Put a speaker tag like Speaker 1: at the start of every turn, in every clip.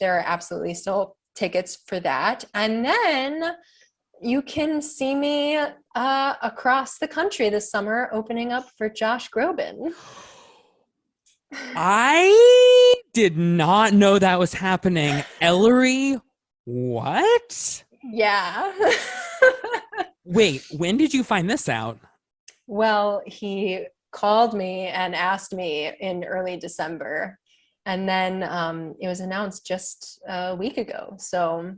Speaker 1: there are absolutely still tickets for that. And then you can see me across the country this summer opening up for Josh Groban.
Speaker 2: I did not know that was happening. Eleri, what?
Speaker 1: Yeah.
Speaker 2: Wait, when did you find this out?
Speaker 1: Well, he called me and asked me in early December. And then it was announced just a week ago. So,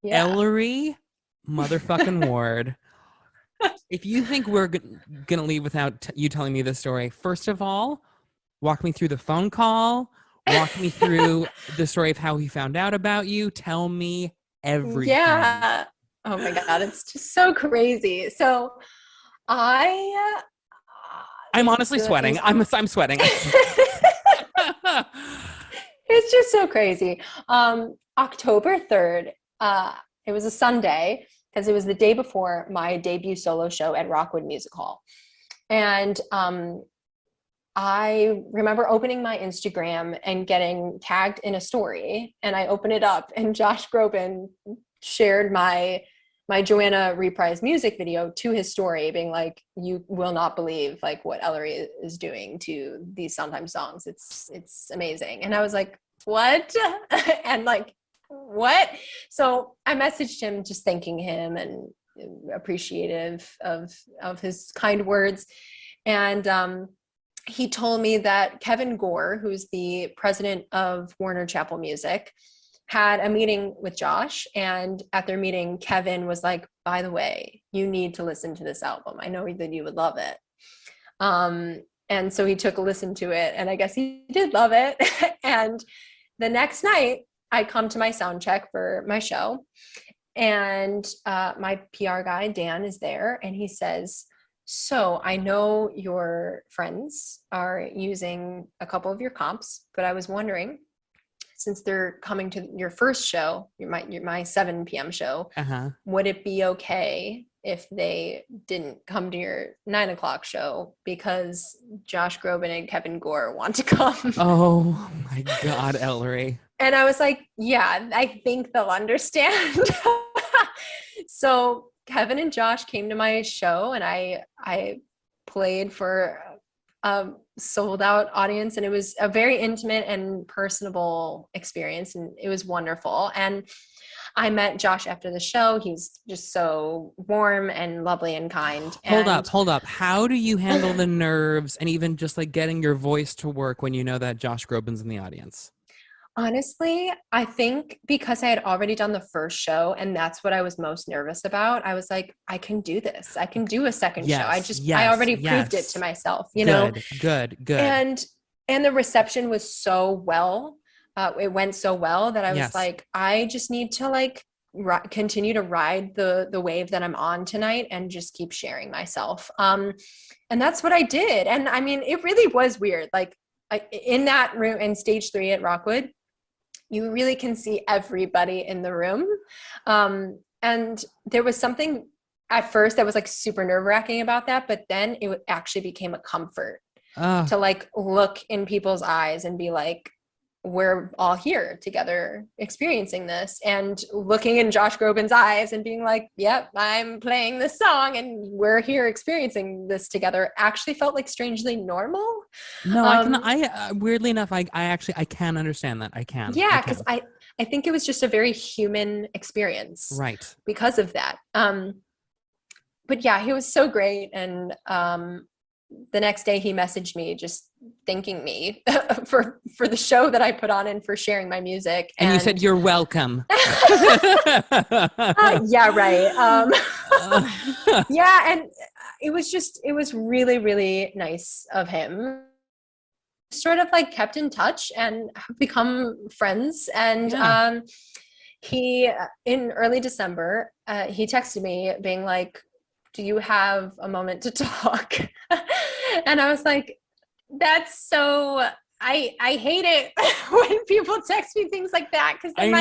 Speaker 1: yeah.
Speaker 2: Eleri motherfucking Ward. If you think we're gonna leave without you telling me this story, first of all, walk me through the phone call. Walk me through the story of how he found out about you. Tell me everything.
Speaker 1: Yeah. Oh my God, it's just so crazy. So I'm
Speaker 2: honestly sweating. I'm sweating.
Speaker 1: It's just so crazy. October 3rd, it was a Sunday because it was the day before my debut solo show at Rockwood Music Hall. And I remember opening my Instagram and getting tagged in a story, and I opened it up and Josh Groban shared my Joanna reprise music video to his story, being like, you will not believe like what Eleri is doing to these Sondheim songs. It's amazing. And I was like, what? And like, what? So I messaged him just thanking him and appreciative of his kind words. And he told me that Kevin Gore, who's the president of Warner Chappell Music, had a meeting with Josh, and at their meeting, Kevin was like, by the way, you need to listen to this album. I know that you would love it. And so he took a listen to it, and I guess he did love it. And the next night, I come to my sound check for my show, and my PR guy, Dan, is there, and he says, so I know your friends are using a couple of your comps, but I was wondering, since they're coming to your first show, my 7 p.m. show, would it be okay if they didn't come to your 9 o'clock show because Josh Groban and Kevin Gore want to come?
Speaker 2: Oh my God, Eleri.
Speaker 1: And I was like, yeah, I think they'll understand. So Kevin and Josh came to my show, and I played for a sold out audience, and it was a very intimate and personable experience, and it was wonderful. And I met Josh after the show. He's just so warm and lovely and kind.
Speaker 2: Hold up. How do you handle the nerves and even just like getting your voice to work when you know that Josh Groban's in the audience?
Speaker 1: Honestly, I think because I had already done the first show, and that's what I was most nervous about. I was like, I can do this. I can do a second show. I already proved it to myself, you know?
Speaker 2: Good.
Speaker 1: And the reception was so well. It went so well that I was like, I just need to like continue to ride the wave that I'm on tonight and just keep sharing myself. And that's what I did. And I mean, it really was weird. Like in that room in stage 3 at Rockwood, you really can see everybody in the room. And there was something at first that was like super nerve-wracking about that, but then it actually became a comfort to like look in people's eyes and be like, we're all here together experiencing this, and looking in Josh Groban's eyes and being like, yep, I'm playing this song and we're here experiencing this together, actually felt like strangely normal.
Speaker 2: No, I weirdly enough, I can understand that. I can.
Speaker 1: Yeah. Cause I think it was just a very human experience.
Speaker 2: Right.
Speaker 1: Because of that. But yeah, he was so great. And, the next day he messaged me just thanking me for the show that I put on and for sharing my music.
Speaker 2: And you said, you're welcome.
Speaker 1: Yeah, right. Yeah. And it was really, really nice of him. Sort of like kept in touch and have become friends. And he, in early December, he texted me being like, do you have a moment to talk? And I was like, that's so, I hate it when people text me things like that, because then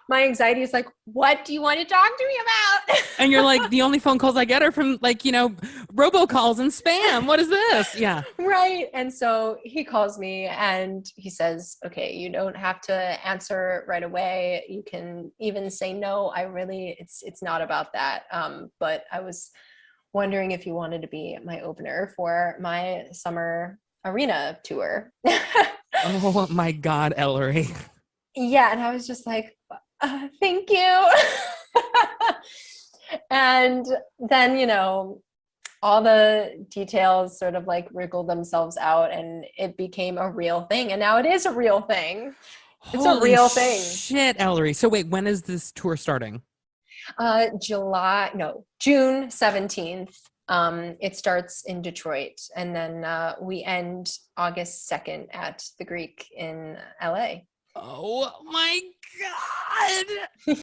Speaker 1: my my anxiety is like, what do you want to talk to me about?
Speaker 2: And you're like, the only phone calls I get are from like, robocalls and spam. What is this? Yeah.
Speaker 1: Right. And so he calls me and he says, okay, you don't have to answer right away. You can even say no. It's not about that. But I was wondering if you wanted to be my opener for my summer arena tour.
Speaker 2: Oh my God, Eleri.
Speaker 1: Yeah. And I was just like, thank you. And then, all the details sort of like wriggled themselves out and it became a real thing. And now it is a real thing. It's a
Speaker 2: Holy
Speaker 1: real thing.
Speaker 2: shit, Eleri. So wait, when is this tour starting?
Speaker 1: June 17th. It starts in Detroit and then we end August 2nd at the Greek in LA.
Speaker 2: Oh my God.